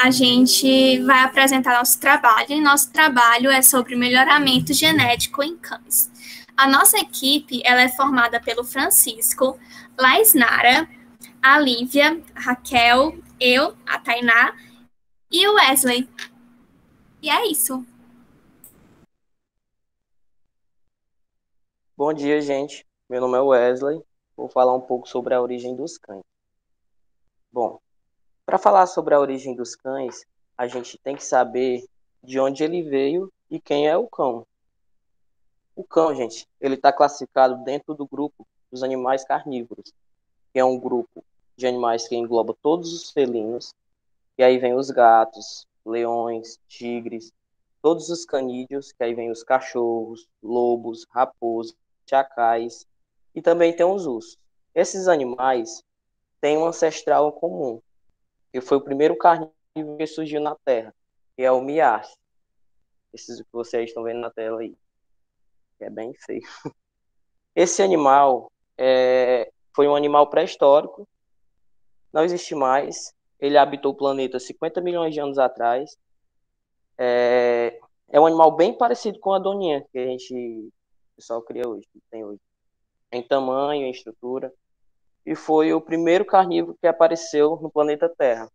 a gente vai apresentar nosso trabalho, e nosso trabalho é sobre melhoramento genético em cães. A nossa equipe ela é formada pelo Francisco, Laisnara, a Lívia, a Raquel, eu, a Tainá e o Wesley. E é isso. Bom dia, gente. Meu nome é Wesley. Vou falar um pouco sobre a origem dos cães. Bom, para falar sobre a origem dos cães, a gente tem que saber de onde ele veio e quem é o cão. O cão, gente, ele está classificado dentro do grupo dos animais carnívoros, que é um grupo de animais que engloba todos os felinos, e aí vem os gatos, leões, tigres, todos os canídeos, que aí vem os cachorros, lobos, raposas, chacais, e também tem os ursos. Esses animais têm um ancestral comum, que foi o primeiro carnívoro que surgiu na Terra, que é o miache. Esses que vocês estão vendo na tela aí, que é bem feio. Esse animal foi um animal pré-histórico, não existe mais. Ele habitou o planeta 50 milhões de anos atrás. É um animal bem parecido com a doninha que o pessoal cria hoje, que tem hoje, em tamanho, em estrutura. E foi o primeiro carnívoro que apareceu no planeta Terra.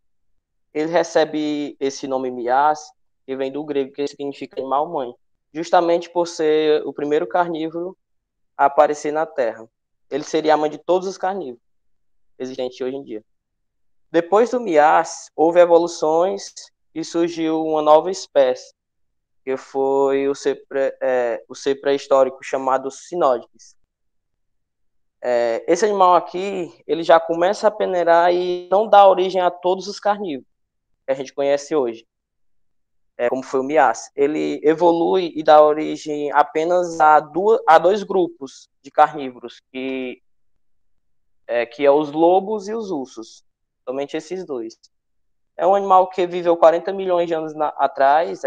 Ele recebe esse nome Mias, que vem do grego, que significa animal-mãe, justamente por ser o primeiro carnívoro a aparecer na Terra. Ele seria a mãe de todos os carnívoros existentes hoje em dia. Depois do Mias, houve evoluções e surgiu uma nova espécie, que foi o ser pré-histórico chamado Sinódiques. Esse animal aqui, ele já começa a peneirar e não dá origem a todos os carnívoros que a gente conhece hoje, como foi o Mias. Ele evolui e dá origem apenas a dois grupos de carnívoros, que é os lobos e os ursos. Somente esses dois. É um animal que viveu 40 milhões de anos atrás.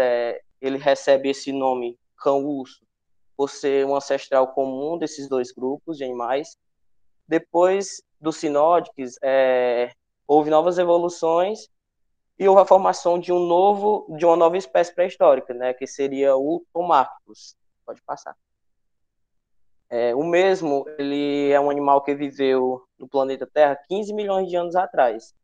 Ele recebe esse nome cão-urso por ser um ancestral comum desses dois grupos de animais. Depois do Sinódiques, houve novas evoluções e houve a formação de uma nova espécie pré-histórica, né, que seria o Tomárquicos. Pode passar. O mesmo, ele é um animal que viveu no planeta Terra 15 milhões de anos atrás.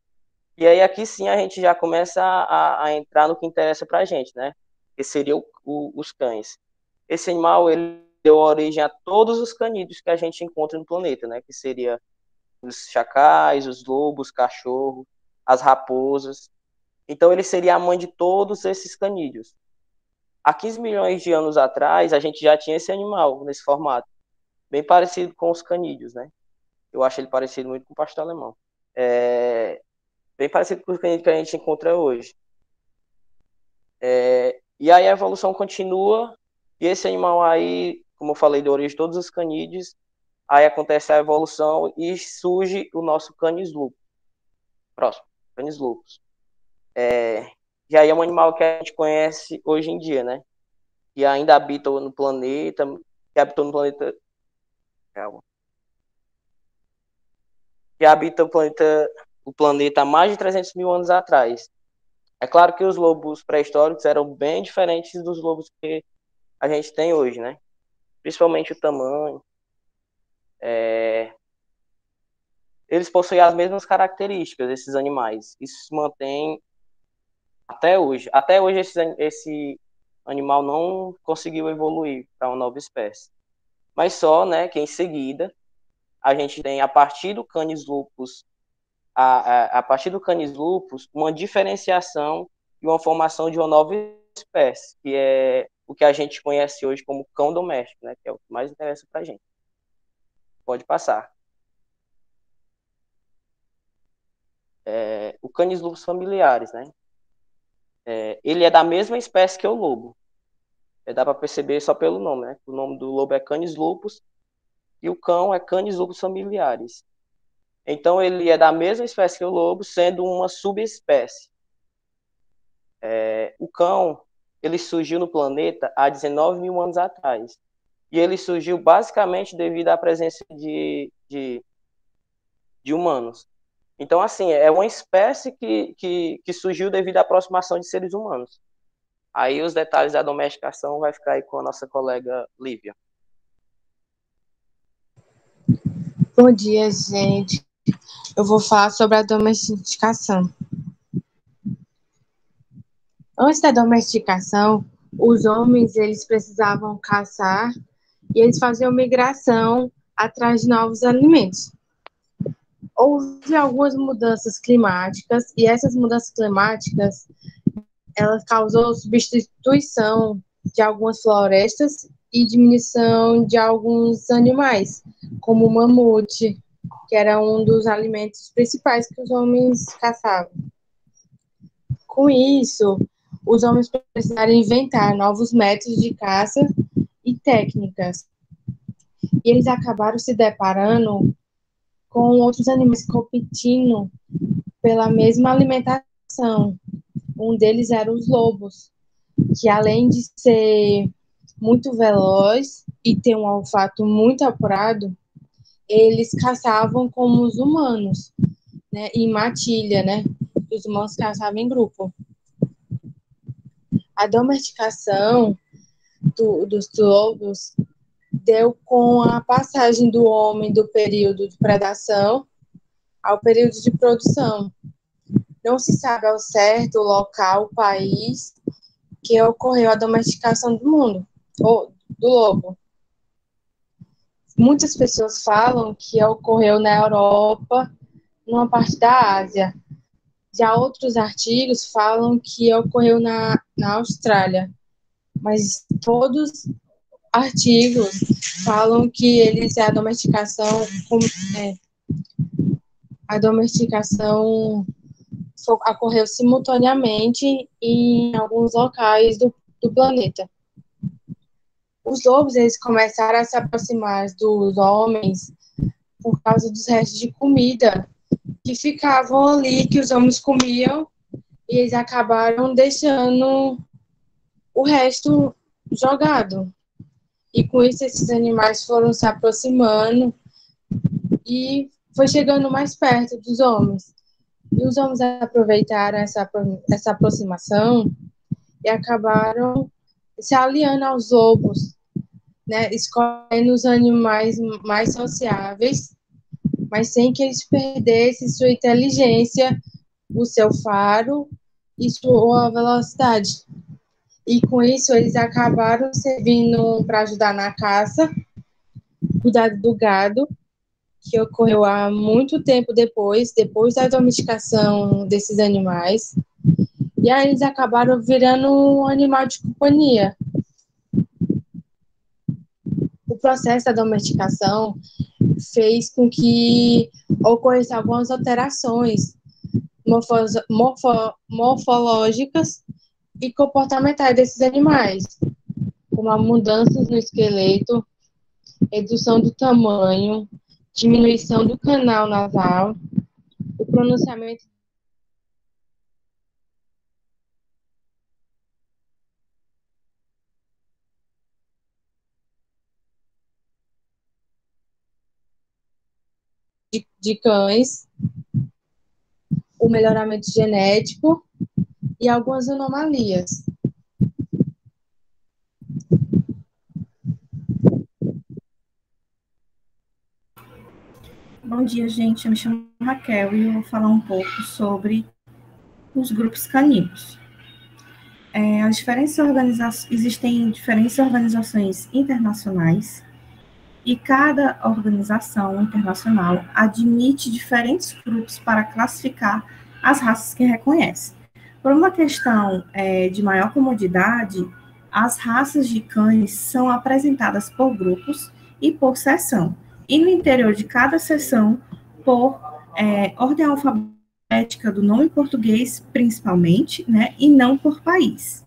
E aí aqui sim a gente já começa a entrar no que interessa para a gente, né? Que seria os cães. Esse animal, ele deu origem a todos os canídeos que a gente encontra no planeta, né? Que seria os chacais, os lobos, cachorros, as raposas. Então ele seria a mãe de todos esses canídeos. Há 15 milhões de anos atrás, a gente já tinha esse animal nesse formato, bem parecido com os canídeos, né? Eu acho ele parecido muito com o pastor alemão. Bem parecido com o que a gente encontra hoje. E aí a evolução continua, e esse animal aí, como eu falei, de origem de todos os canídeos, aí acontece a evolução e surge o nosso Canis lupus. Próximo, Canis lupus. E aí é um animal que a gente conhece hoje em dia, né? Que ainda habita no planeta, que habitou no planeta... Calma. Que habita o planeta há mais de 300 mil anos atrás. É claro que os lobos pré-históricos eram bem diferentes dos lobos que a gente tem hoje, né? Principalmente o tamanho. Eles possuem as mesmas características, esses animais. Isso se mantém até hoje. Até hoje esse animal não conseguiu evoluir para uma nova espécie. Mas só, né, que em seguida a gente tem, a partir do Canis lupus, a partir do Canis lupus, uma diferenciação e uma formação de uma nova espécie, que é o que a gente conhece hoje como cão doméstico, né, que é o que mais interessa para a gente. Pode passar. O Canis lupus familiares, né? Ele é da mesma espécie que o lobo. Dá para perceber só pelo nome, né? O nome do lobo é Canis lupus e o cão é Canis lupus familiares. Então ele é da mesma espécie que o lobo, sendo uma subespécie. O cão, ele surgiu no planeta há 19 mil anos atrás. E ele surgiu basicamente devido à presença de humanos. Então, assim, é uma espécie que surgiu devido à aproximação de seres humanos. Aí os detalhes da domesticação vai ficar aí com a nossa colega Lívia. Bom dia, gente. Eu vou falar sobre a domesticação. Antes da domesticação, os homens eles precisavam caçar e eles faziam migração atrás de novos alimentos. Houve algumas mudanças climáticas e essas mudanças climáticas elas causou substituição de algumas florestas e diminuição de alguns animais, como o mamute, que era um dos alimentos principais que os homens caçavam. Com isso, os homens precisaram inventar novos métodos de caça e técnicas. E eles acabaram se deparando com outros animais competindo pela mesma alimentação. Um deles era os lobos, que além de ser muito veloz e ter um olfato muito apurado, eles caçavam como os humanos, né, em matilha, né? Os humanos caçavam em grupo. A domesticação dos lobos deu com a passagem do homem do período de predação ao período de produção. Não se sabe ao certo o local, o país que ocorreu a domesticação do mundo, ou do lobo. Muitas pessoas falam que ocorreu na Europa, numa parte da Ásia. Já outros artigos falam que ocorreu na Austrália. Mas todos os artigos falam que a domesticação ocorreu simultaneamente em alguns locais do planeta. Os lobos eles começaram a se aproximar dos homens por causa dos restos de comida que ficavam ali, que os homens comiam, e eles acabaram deixando o resto jogado. E com isso esses animais foram se aproximando e foi chegando mais perto dos homens. E os homens aproveitaram essa aproximação e acabaram se aliando aos lobos, né, escolhendo os animais mais sociáveis, mas sem que eles perdessem sua inteligência, o seu faro e sua velocidade. E com isso eles acabaram servindo para ajudar na caça, cuidado do gado, que ocorreu há muito tempo depois da domesticação desses animais. E aí eles acabaram virando um animal de companhia. O processo da domesticação fez com que ocorressem algumas alterações morfológicas e comportamentais desses animais, como a mudanças no esqueleto, redução do tamanho, diminuição do canal nasal, o pronunciamento de cães, o melhoramento genético e algumas anomalias. Bom dia, gente. Eu me chamo Raquel e eu vou falar um pouco sobre os grupos caninos. Existem diferentes organizações internacionais e cada organização internacional admite diferentes grupos para classificar as raças que reconhece. Por uma questão de maior comodidade, as raças de cães são apresentadas por grupos e por seção, e no interior de cada seção por ordem alfabética do nome português, principalmente, né, e não por país.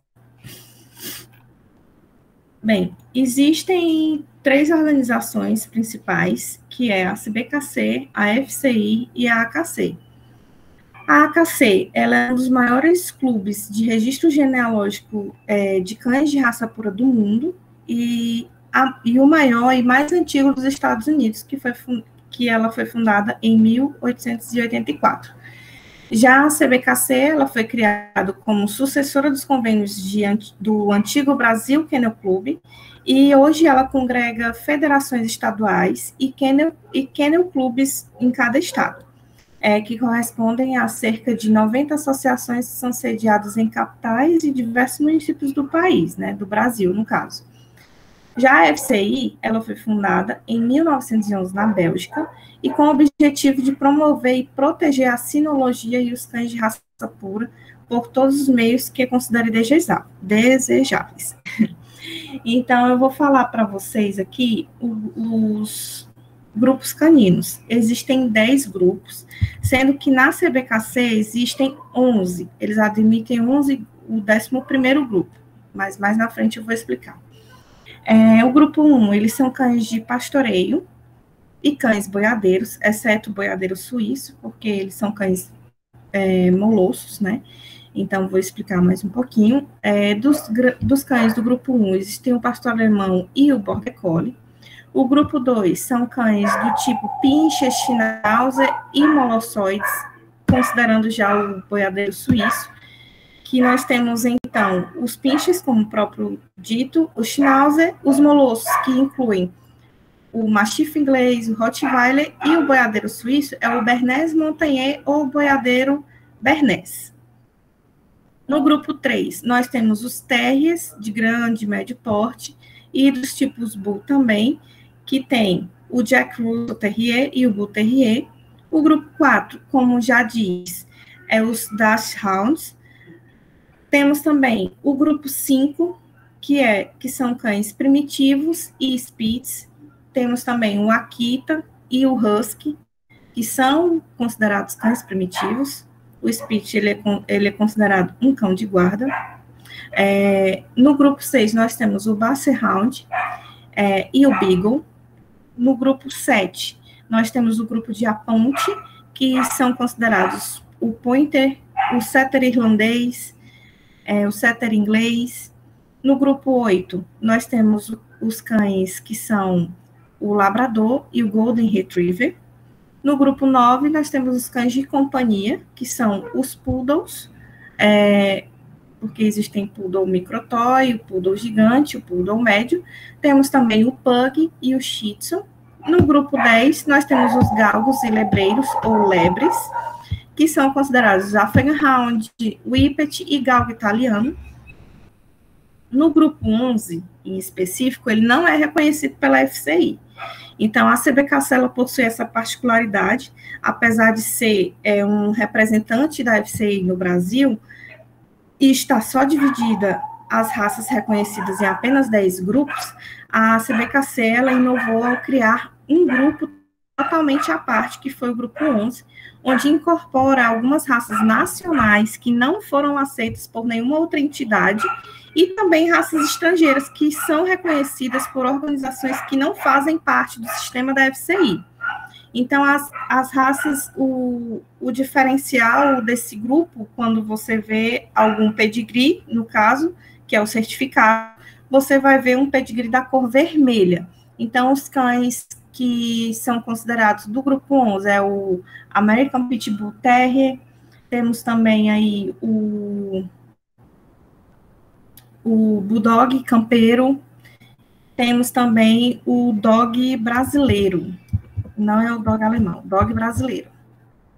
Bem, existem 3 organizações principais, que é a CBKC, a FCI e a AKC. A AKC, ela é um dos maiores clubes de registro genealógico de cães de raça pura do mundo e o maior e mais antigo dos Estados Unidos, que ela foi fundada em 1884. Já a CBKC, ela foi criada como sucessora dos convênios do antigo Brasil Kennel Club, e hoje ela congrega federações estaduais e kennel clubes em cada estado, que correspondem a cerca de 90 associações que são sediadas em capitais e diversos municípios do país, né, do Brasil, no caso. Já a FCI, ela foi fundada em 1911 na Bélgica e com o objetivo de promover e proteger a sinologia e os cães de raça pura por todos os meios que considerem desejáveis. Então, eu vou falar para vocês aqui os grupos caninos. Existem 10 grupos, sendo que na CBKC existem 11. Eles admitem 11, o 11º grupo, mas mais na frente eu vou explicar. O grupo 1, eles são cães de pastoreio e cães boiadeiros, exceto o boiadeiro suíço, porque eles são cães molossos, né? Então, vou explicar mais um pouquinho. Dos cães do grupo 1, existem o pastor alemão e o border collie. O grupo 2 são cães do tipo Pinscher, Schnauzer e Molossoides, considerando já o boiadeiro suíço, que nós temos, então, os Pinschers, como o próprio dito, o Schnauzer, os molossos, que incluem o mastiff inglês, o Rottweiler, e o boiadeiro suíço é o Bernese Montagnier ou boiadeiro Bernese. No grupo 3, nós temos os terriers, de grande e médio porte, e dos tipos Bull também, que tem o Jack Russell Terrier e o Bull Terrier. O grupo 4, como já diz, é os Dachshunds. Temos também o grupo 5, que são cães primitivos e Spitz. Temos também o Akita e o Husky, que são considerados cães primitivos. O Spitz, ele é considerado um cão de guarda. No grupo 6, nós temos o Basset Hound e o Beagle. No grupo 7, nós temos o grupo de Aponte, que são considerados o Pointer, o Setter irlandês, o Setter inglês. No grupo 8, nós temos os cães que são o Labrador e o Golden Retriever. No grupo 9, nós temos os cães de companhia, que são os Poodles, porque existem Poodle microtoy, o Poodle gigante, o Poodle médio. Temos também o Pug e o Shih Tzu. No grupo 10, nós temos os galgos e lebreiros, ou lebres, que são considerados African Hound, Whippet e galgo italiano. No grupo 11, em específico, ele não é reconhecido pela FCI. Então, a CBKC, ela possui essa particularidade, apesar de ser um representante da FCI no Brasil, e está só dividida as raças reconhecidas em apenas 10 grupos, a CBKC, ela inovou ao criar um grupo totalmente à parte, que foi o grupo 11, onde incorpora algumas raças nacionais que não foram aceitas por nenhuma outra entidade, e também raças estrangeiras que são reconhecidas por organizações que não fazem parte do sistema da FCI. Então, as raças, o diferencial desse grupo, quando você vê algum pedigree, no caso, que é o certificado, você vai ver um pedigree da cor vermelha. Então, os cães que são considerados do grupo 11 é o American Pitbull Terrier, temos também aí o Bulldog Campeiro, temos também o Dog brasileiro, não é o Dog alemão, o Dog brasileiro.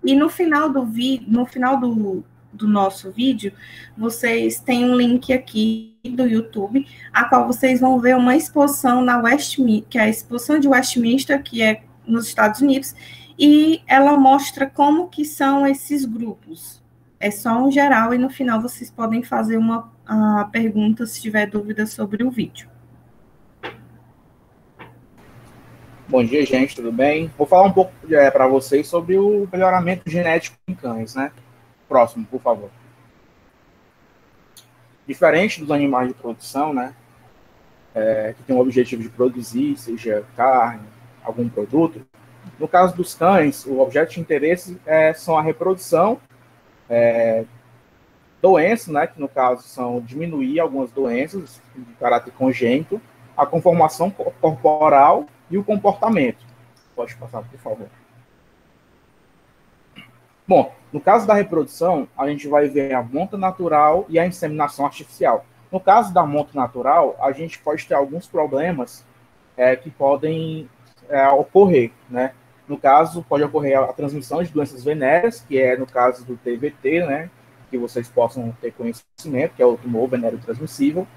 E no final do nosso vídeo, vocês têm um link aqui do YouTube, a qual vocês vão ver uma exposição na que é a exposição de Westminster, que é nos Estados Unidos, e ela mostra como que são esses grupos. É só um geral, e no final vocês podem fazer uma pergunta se tiver dúvida sobre o vídeo. Bom dia, gente, tudo bem? Vou falar um pouco para vocês sobre o melhoramento genético em cães, né? Próximo, por favor. Diferente dos animais de produção, né? Que tem o objetivo de produzir, seja carne, algum produto. No caso dos cães, o objeto de interesse são a reprodução, doenças, né? Que no caso são diminuir algumas doenças de caráter congênito, a conformação corporal e o comportamento. Pode passar, por favor. Bom, no caso da reprodução, a gente vai ver a monta natural e a inseminação artificial. No caso da monta natural, a gente pode ter alguns problemas que podem ocorrer, né? No caso, pode ocorrer a transmissão de doenças venéreas, que é no caso do TVT, né? Que vocês possam ter conhecimento, que é o tumor venéreo transmissível.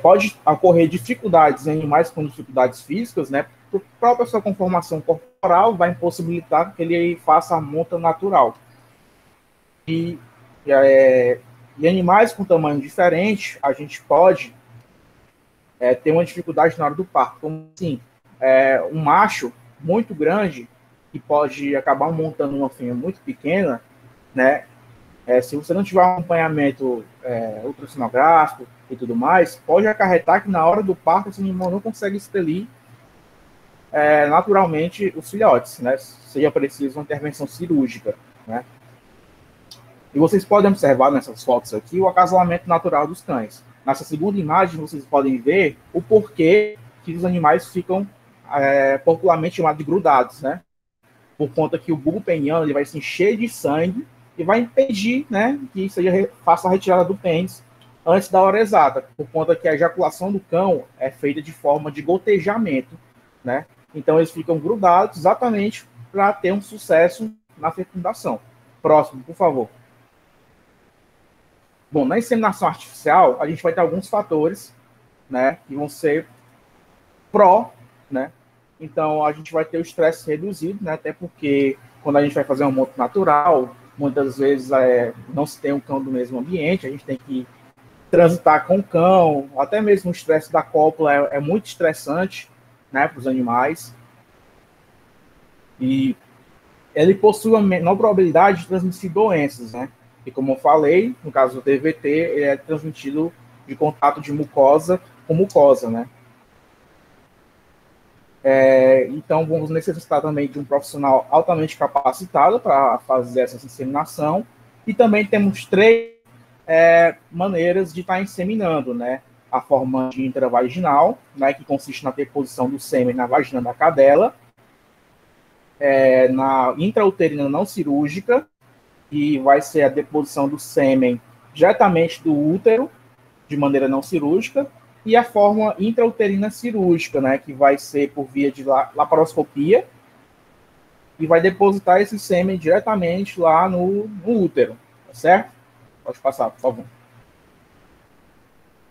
Pode ocorrer dificuldades em animais com dificuldades físicas, né? A própria sua conformação corporal vai impossibilitar que ele faça a monta natural. E animais com tamanho diferente, a gente pode ter uma dificuldade na hora do parto. Como assim? Um macho muito grande, que pode acabar montando uma fêmea muito pequena, né? Se você não tiver um acompanhamento ultrassonográfico e tudo mais, pode acarretar que na hora do parto esse animal não consegue expelir naturalmente os filhotes, né? Seja preciso uma intervenção cirúrgica, né? E vocês podem observar nessas fotos aqui o acasalamento natural dos cães. Nessa segunda imagem, vocês podem ver o porquê que os animais ficam popularmente chamados de grudados, né? Por conta que o bulbo peniano ele vai se encher de sangue e vai impedir, né, que faça a retirada do pênis antes da hora exata, por conta que a ejaculação do cão é feita de forma de gotejamento, né? Então eles ficam grudados exatamente para ter um sucesso na fecundação. Próximo, por favor. Bom, na inseminação artificial, a gente vai ter alguns fatores, né, que vão ser pró, né? Então, a gente vai ter o estresse reduzido, né? Até porque quando a gente vai fazer um monto natural, muitas vezes não se tem um cão do mesmo ambiente, a gente tem que transitar com o cão, até mesmo o estresse da cópula é muito estressante, né, para os animais. E ele possui uma menor probabilidade de transmitir doenças, né? E como eu falei, no caso do TVT, ele é transmitido de contato de mucosa com mucosa, né? Então, vamos necessitar também de um profissional altamente capacitado para fazer essa inseminação. E também temos 3 maneiras de estar inseminando, né? A forma de intravaginal, né, que consiste na deposição do sêmen na vagina da cadela. Na intrauterina não cirúrgica, que vai ser a deposição do sêmen diretamente do útero, de maneira não cirúrgica. E a forma intrauterina cirúrgica, né, que vai ser por via de laparoscopia e vai depositar esse sêmen diretamente lá no útero, tá certo? Pode passar, por favor.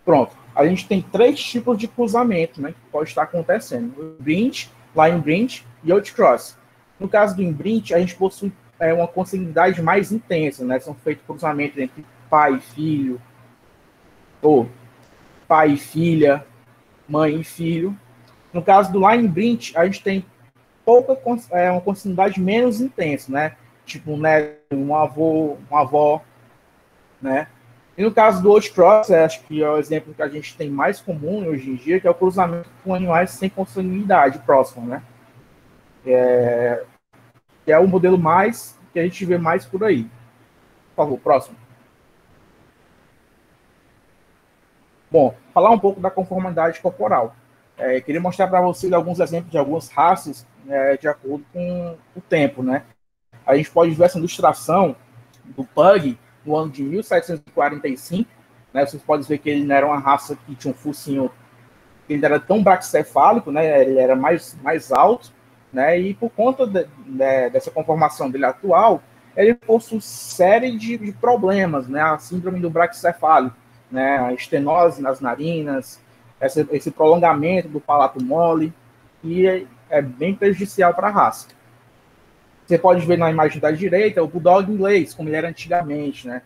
Pronto. A gente tem 3 tipos de cruzamento, né, que pode estar acontecendo. O imbrint, line imbrint e outcross. No caso do imbrint, a gente possui uma consanguinidade mais intensa, né? São feitos cruzamentos entre pai e filho, ou pai e filha, mãe e filho. No caso do line imbrint, a gente tem uma consanguinidade menos intensa, né? Tipo um neto, um avô, uma avó, né? E no caso do outcross, acho que é o exemplo que a gente tem mais comum hoje em dia, que é o cruzamento com animais sem consanguinidade próxima, né? Que é o modelo mais que a gente vê mais por aí. Por favor, próximo. Bom, falar um pouco da conformidade corporal. Queria mostrar para vocês alguns exemplos de algumas raças de acordo com o tempo, né? A gente pode ver essa ilustração do Pug no ano de 1745, né? Vocês podem ver que ele não era uma raça que tinha um focinho, ele era tão braquicefálico, né? Ele era mais alto, né? E por conta dessa conformação dele atual, ele possui série de problemas, né? A síndrome do braquicefálico, né? A estenose nas narinas, esse prolongamento do palato mole, e é bem prejudicial para a raça. Você pode ver na imagem da direita o bulldog inglês, como ele era antigamente, né?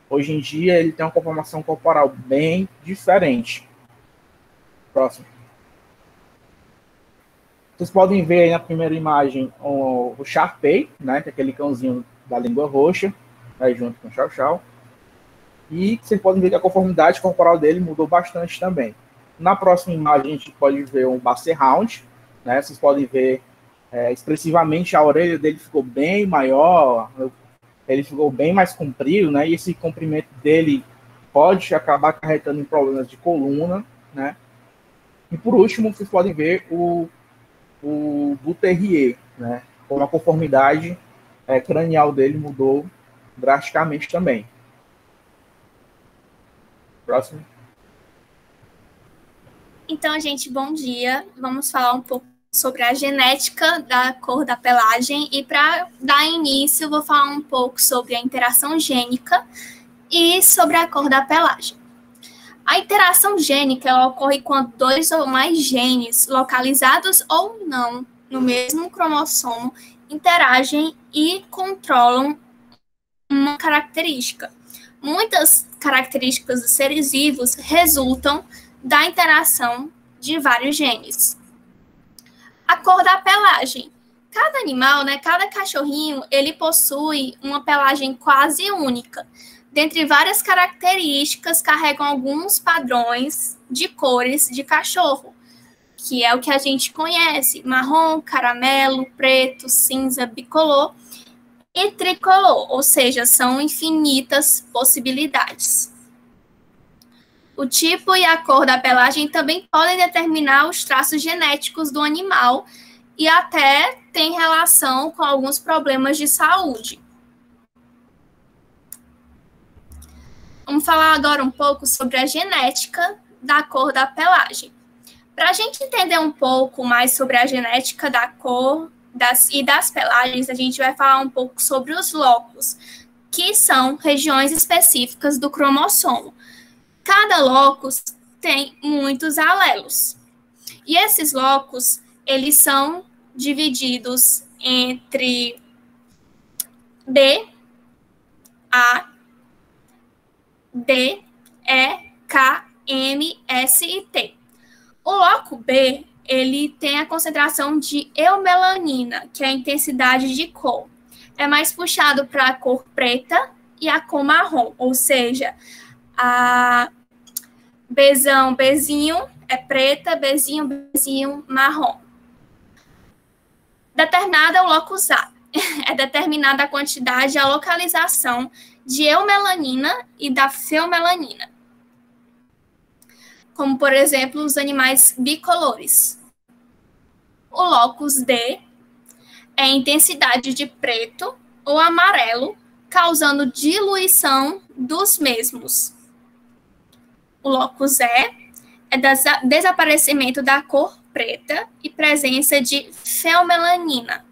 Hoje em dia ele tem uma conformação corporal bem diferente. Próximo. Vocês podem ver aí na primeira imagem o Shar-Pei, né? Que é aquele cãozinho da língua roxa, aí junto com o Chow Chow. E vocês podem ver que a conformidade corporal dele mudou bastante também. Na próxima imagem a gente pode ver um Basset Hound, né? Vocês podem ver expressivamente a orelha dele ficou bem maior, ele ficou bem mais comprido, né? E esse comprimento dele pode acabar acarretando em problemas de coluna, né? E por último, vocês podem ver o o Bull Terrier, né? Com a conformidade cranial dele mudou drasticamente também. Próximo. Então, gente, bom dia. Vamos falar um pouco sobre a genética da cor da pelagem e para dar início, vou falar um pouco sobre a interação gênica e sobre a cor da pelagem. A interação gênica ela ocorre quando 2 ou mais genes, localizados ou não no mesmo cromossomo, interagem e controlam uma característica. Muitas características dos seres vivos resultam da interação de vários genes. A cor da pelagem. Cada animal, cada cachorrinho, ele possui uma pelagem quase única. Dentre várias características, carregam alguns padrões de cores de cachorro, que é o que a gente conhece: marrom, caramelo, preto, cinza, bicolor e tricolor, ou seja, são infinitas possibilidades. O tipo e a cor da pelagem também podem determinar os traços genéticos do animal e até tem relação com alguns problemas de saúde. Vamos falar agora um pouco sobre a genética da cor da pelagem. Para a gente entender um pouco mais sobre a genética da cor e das pelagens, a gente vai falar um pouco sobre os locos, que são regiões específicas do cromossomo. Cada locus tem muitos alelos. E esses locus, eles são divididos entre B, A, D, E, K, M, S e T. O loco B, ele tem a concentração de eumelanina, que é a intensidade de cor. É mais puxado para a cor preta e a cor marrom, ou seja, a Bzinho é preta, Bzinho marrom. Determinada é o locus A. É determinada a quantidade e a localização de eumelanina e da feomelanina. Como, por exemplo, os animais bicolores. O locus D é a intensidade de preto ou amarelo, causando diluição dos mesmos. O locus E é desaparecimento da cor preta e presença de feomelanina.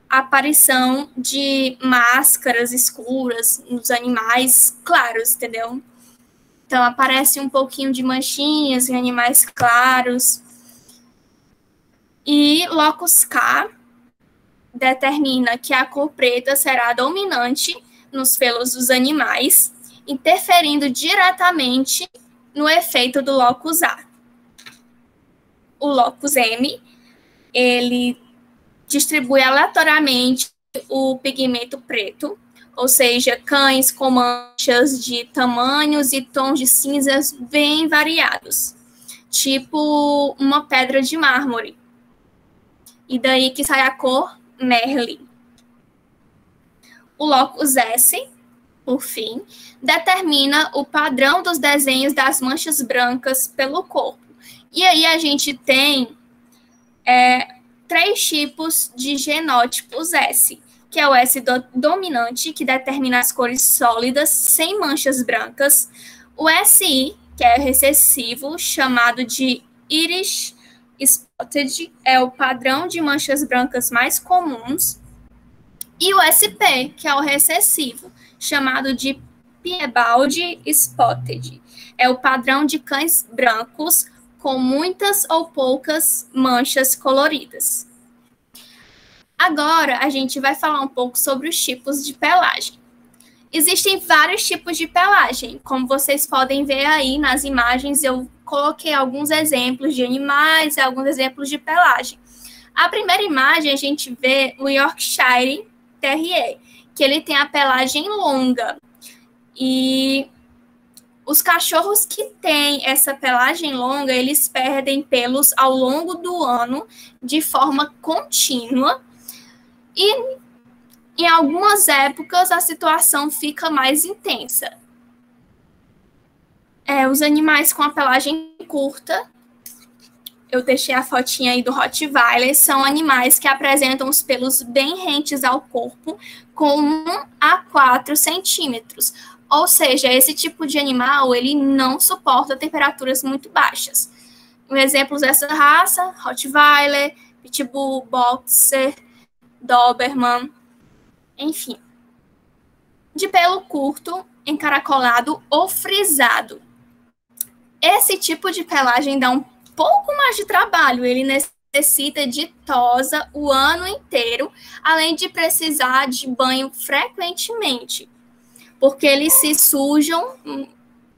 Aparição de máscaras escuras nos animais claros, entendeu? Então, aparece um pouquinho de manchinhas em animais claros. E locus K determina que a cor preta será dominante nos pelos dos animais, interferindo diretamente no efeito do locus A. O locus M, ele distribui aleatoriamente o pigmento preto, ou seja, cães com manchas de tamanhos e tons de cinzas bem variados, tipo uma pedra de mármore. E daí que sai a cor Merlin. O locus S, por fim, determina o padrão dos desenhos das manchas brancas pelo corpo. E aí a gente tem 3 tipos de genótipos S, que é o S dominante, que determina as cores sólidas, sem manchas brancas, o SI, que é recessivo, chamado de Irish Spotted, é o padrão de manchas brancas mais comuns, e o SP, que é o recessivo, chamado de Piebald Spotted, é o padrão de cães brancos com muitas ou poucas manchas coloridas. Agora, a gente vai falar um pouco sobre os tipos de pelagem. Existem vários tipos de pelagem. Como vocês podem ver aí nas imagens, eu coloquei alguns exemplos de animais e alguns exemplos de pelagem. A primeira imagem, a gente vê o Yorkshire Terrier, que ele tem a pelagem longa. E os cachorros que têm essa pelagem longa, eles perdem pelos ao longo do ano de forma contínua. E em algumas épocas a situação fica mais intensa. Os animais com a pelagem curta, eu deixei a fotinha aí do Rottweiler, são animais que apresentam os pelos bem rentes ao corpo, com 1 a 4 centímetros. Ou seja, esse tipo de animal, ele não suporta temperaturas muito baixas. Exemplos dessa raça, Rottweiler, Pitbull, Boxer, Doberman, enfim. De pelo curto, encaracolado ou frisado. Esse tipo de pelagem dá um pouco mais de trabalho, ele necessita de tosa o ano inteiro, além de precisar de banho frequentemente, porque eles se sujam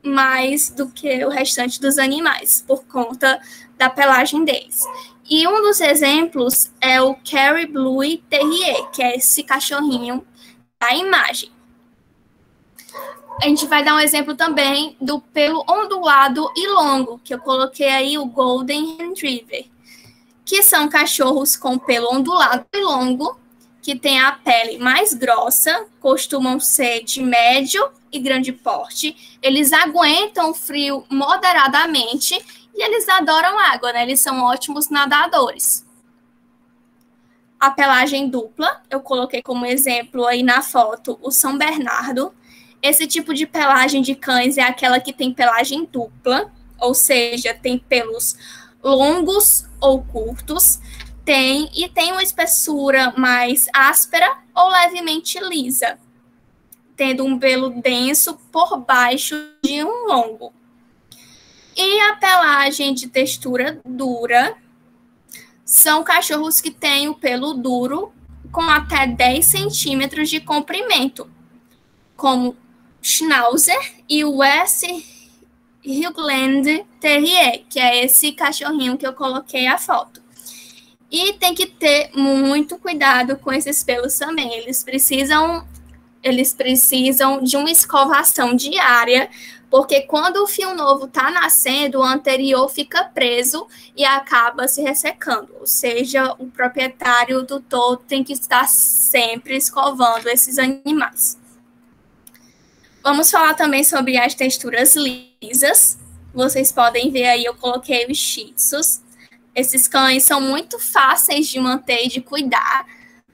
mais do que o restante dos animais, por conta da pelagem deles. E um dos exemplos é o Kerry Blue Terrier, que é esse cachorrinho da imagem. A gente vai dar um exemplo também do pelo ondulado e longo, que eu coloquei aí o Golden Retriever, que são cachorros com pelo ondulado e longo, que têm a pele mais grossa, costumam ser de médio e grande porte, eles aguentam o frio moderadamente e eles adoram água, né? Eles são ótimos nadadores. A pelagem dupla, eu coloquei como exemplo aí na foto o São Bernardo. Esse tipo de pelagem de cães é aquela que tem pelagem dupla, ou seja, tem pelos longos ou curtos, tem uma espessura mais áspera ou levemente lisa, tendo um pelo denso por baixo de um longo. E a pelagem de textura dura são cachorros que têm o pelo duro com até 10 centímetros de comprimento, como Schnauzer e o West Highland Terrier, que é esse cachorrinho que eu coloquei a foto. E tem que ter muito cuidado com esses pelos também. Eles precisam de uma escovação diária, porque quando o fio novo está nascendo, o anterior fica preso e acaba se ressecando. Ou seja, o proprietário do todo tem que estar sempre escovando esses animais. Vamos falar também sobre as texturas lisas. Vocês podem ver aí, eu coloquei os Shih Tzus. Esses cães são muito fáceis de manter e de cuidar,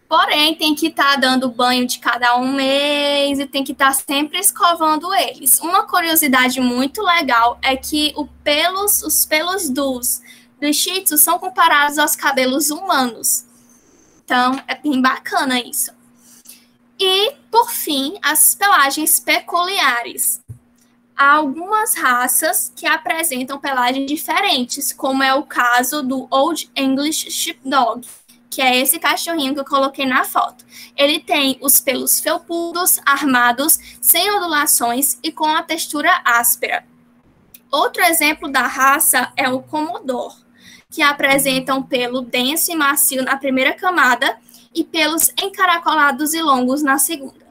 porém tem que estar dando banho de cada um mês e tem que estar sempre escovando eles. Uma curiosidade muito legal é que os pelos dos Shih Tzus são comparados aos cabelos humanos. Então, é bem bacana isso. E, por fim, as pelagens peculiares. Há algumas raças que apresentam pelagens diferentes, como é o caso do Old English Sheepdog, que é esse cachorrinho que eu coloquei na foto. Ele tem os pelos felpudos, armados, sem ondulações e com a textura áspera. Outro exemplo da raça é o Commodore, que apresenta um pelo denso e macio na primeira camada e pelos encaracolados e longos na segunda.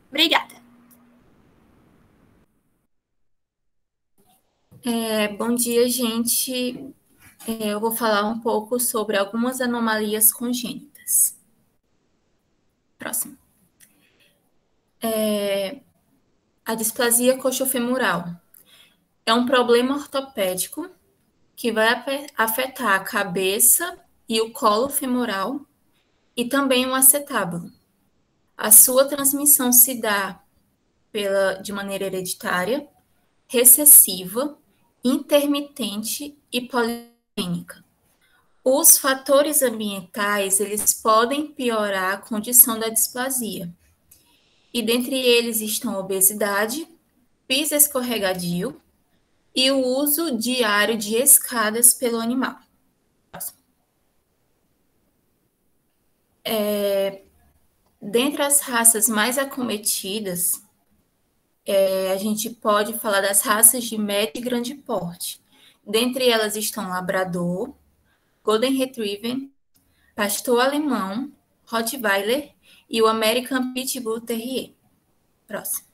Obrigada. Bom dia, gente. Eu vou falar um pouco sobre algumas anomalias congênitas. Próximo. A displasia coxofemoral é um problema ortopédico que vai afetar a cabeça e o colo femoral e também o acetábulo. A sua transmissão se dá de maneira hereditária, recessiva, intermitente e poligênica. Os fatores ambientais, eles podem piorar a condição da displasia. E dentre eles estão a obesidade, piso escorregadio e o uso diário de escadas pelo animal. Dentre as raças mais acometidas, a gente pode falar das raças de médio e grande porte. Dentre elas estão Labrador, Golden Retriever, Pastor Alemão, Rottweiler e o American Pitbull Terrier. Próximo.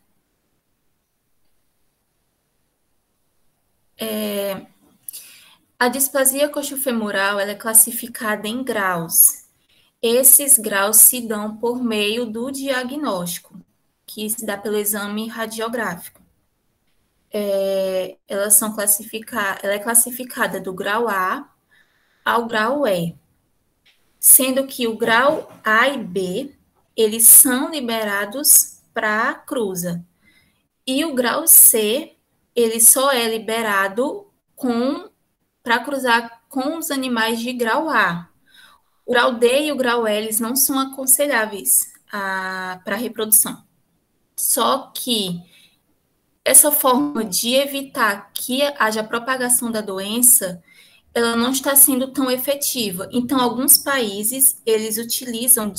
A displasia coxofemoral ela é classificada em graus. Esses graus se dão por meio do diagnóstico, que se dá pelo exame radiográfico. ela é classificada do grau A ao grau E, sendo que o grau A e B, eles são liberados para a cruza. E o grau C, ele só é liberado para cruzar com os animais de grau A. O grau D e o grau E, eles não são aconselháveis para reprodução. Só que essa forma de evitar que haja propagação da doença, ela não está sendo tão efetiva. Então, alguns países, eles utilizam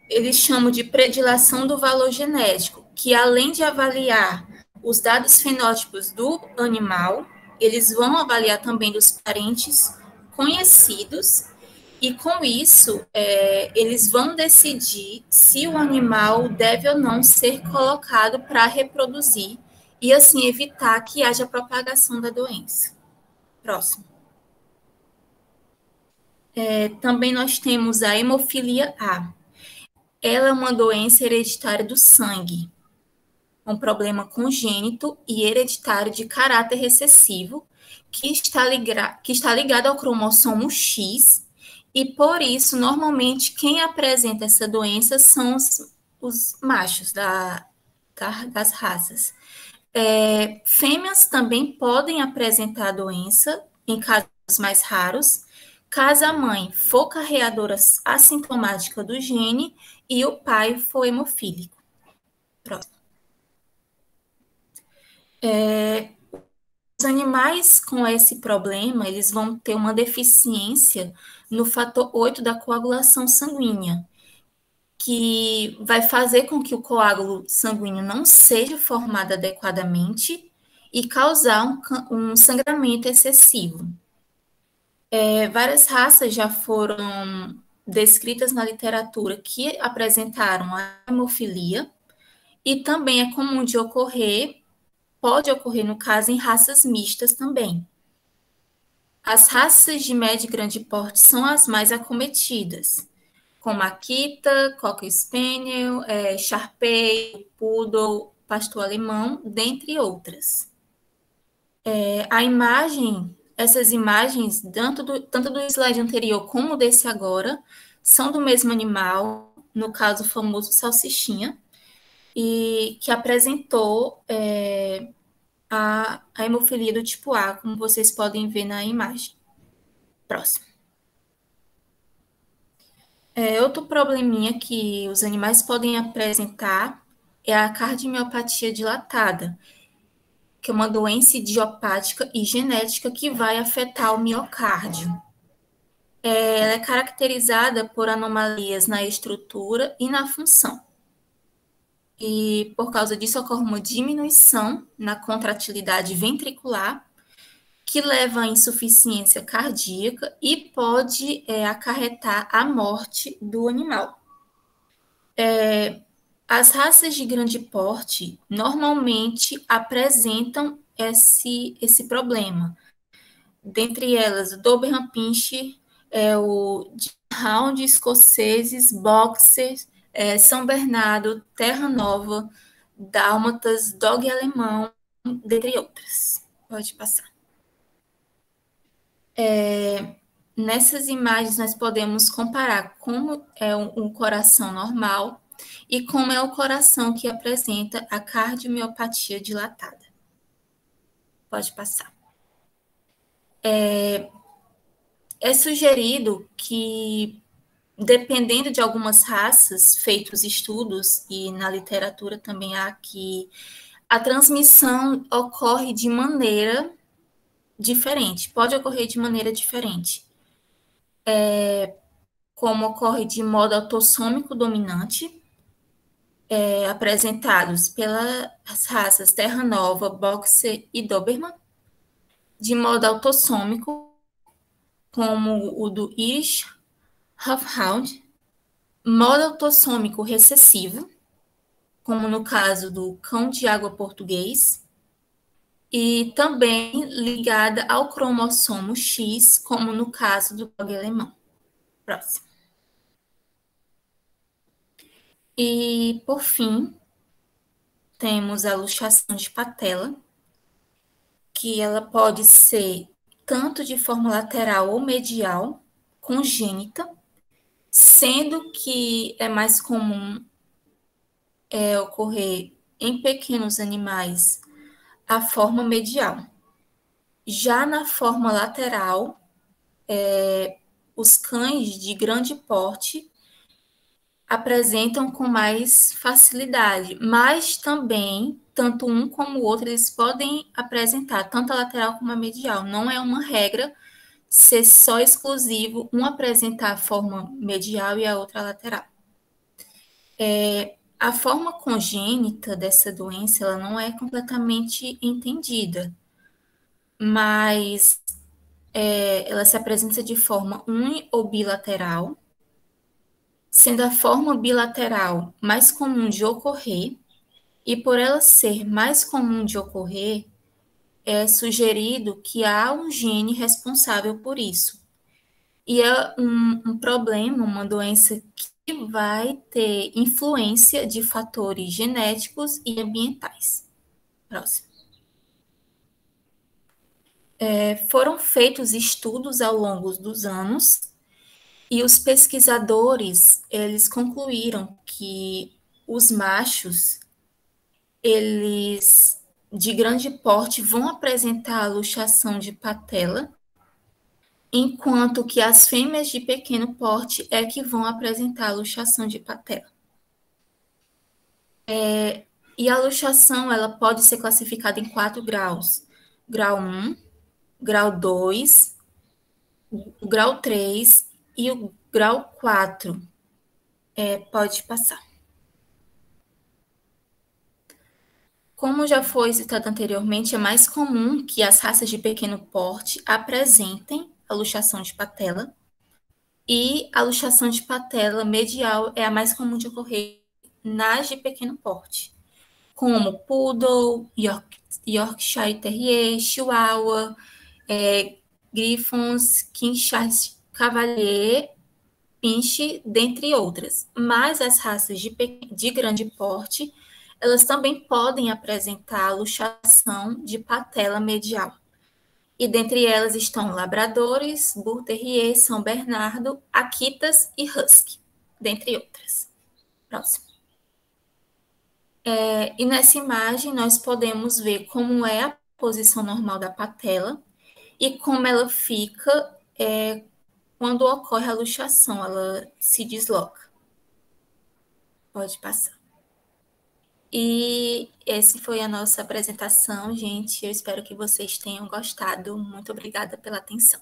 eles chamam de predilação do valor genético, que além de avaliar os dados fenótipos do animal, eles vão avaliar também dos parentes conhecidos, e com isso, eles vão decidir se o animal deve ou não ser colocado para reproduzir, e assim evitar que haja propagação da doença. Próximo. Também nós temos a hemofilia A. Ela é uma doença hereditária do sangue, um problema congênito e hereditário de caráter recessivo, que está ligado ao cromossomo X, e por isso, normalmente, quem apresenta essa doença são os machos das raças. Fêmeas também podem apresentar a doença, em casos mais raros, caso a mãe for carreadora assintomática do gene e o pai for hemofílico. Próximo. Os animais com esse problema, eles vão ter uma deficiência no fator 8 da coagulação sanguínea, que vai fazer com que o coágulo sanguíneo não seja formado adequadamente e causar um sangramento excessivo. Várias raças já foram descritas na literatura que apresentaram a hemofilia, e também é comum de pode ocorrer, no caso, em raças mistas também. As raças de médio e grande porte são as mais acometidas, como Akita, Cocker Spaniel, Shar-Pei, Poodle, Pastor Alemão, dentre outras. Essas imagens, tanto do slide anterior como desse agora, são do mesmo animal, no caso o famoso salsichinha, e que apresentou a hemofilia do tipo A, como vocês podem ver na imagem. Próximo. Outro probleminha que os animais podem apresentar é a cardiomiopatia dilatada, que é uma doença idiopática e genética que vai afetar o miocárdio. Ela é caracterizada por anomalias na estrutura e na função. E, por causa disso, ocorre uma diminuição na contratilidade ventricular, que leva à insuficiência cardíaca e pode acarretar a morte do animal. As raças de grande porte normalmente apresentam esse problema. Dentre elas, o Doberman Pinscher, o Hound, escoceses, Boxers, São Bernardo, Terra Nova, Dálmatas, Dog alemão, dentre outras. Pode passar. Nessas imagens, nós podemos comparar como é um coração normal e como é o coração que apresenta a cardiomiopatia dilatada. Pode passar. É sugerido que, dependendo de algumas raças, feitos estudos, e na literatura também há que a transmissão ocorre de maneira diferente, pode ocorrer de maneira diferente. Como ocorre de modo autossômico dominante, apresentados pelas raças Terra Nova, Boxer e Doberman, de modo autossômico, como o do Irish Roughhound, modo autossômico recessivo, como no caso do cão de água português, e também ligada ao cromossomo X, como no caso do dog alemão. Próximo. E, por fim, temos a luxação de patela, que ela pode ser tanto de forma lateral ou medial, congênita, sendo que é mais comum ocorrer em pequenos animais a forma medial. Já na forma lateral, os cães de grande porte apresentam com mais facilidade, mas também, tanto um como o outro, eles podem apresentar tanto a lateral como a medial. Não é uma regra ser só exclusivo, um apresentar a forma medial e a outra a lateral. A forma congênita dessa doença, ela não é completamente entendida, mas ela se apresenta de forma uni ou bilateral, sendo a forma bilateral mais comum de ocorrer, e por ela ser mais comum de ocorrer, é sugerido que há um gene responsável por isso. E é um problema, uma doença que vai ter influência de fatores genéticos e ambientais. Próximo. Foram feitos estudos ao longo dos anos e os pesquisadores, eles concluíram que os machos, eles de grande porte vão apresentar a luxação de patela, enquanto que as fêmeas de pequeno porte é que vão apresentar a luxação de patela. E a luxação, ela pode ser classificada em 4 graus. Grau 1, grau 2, o grau 3 e o grau 4. Pode passar. Como já foi citado anteriormente, é mais comum que as raças de pequeno porte apresentem a luxação de patela, e a luxação de patela medial é a mais comum de ocorrer nas de pequeno porte, como Poodle, Yorkshire Terrier, Chihuahua, Griffons, King Charles Cavalier, Pinche, dentre outras. Mas as raças de grande porte, elas também podem apresentar a luxação de patela medial. E dentre elas estão labradores, Bull Terrier, São Bernardo, Akitas e Husky, dentre outras. Próximo. E nessa imagem nós podemos ver como é a posição normal da patela e como ela fica quando ocorre a luxação, ela se desloca. Pode passar. E essa foi a nossa apresentação, gente. Eu espero que vocês tenham gostado. Muito obrigada pela atenção.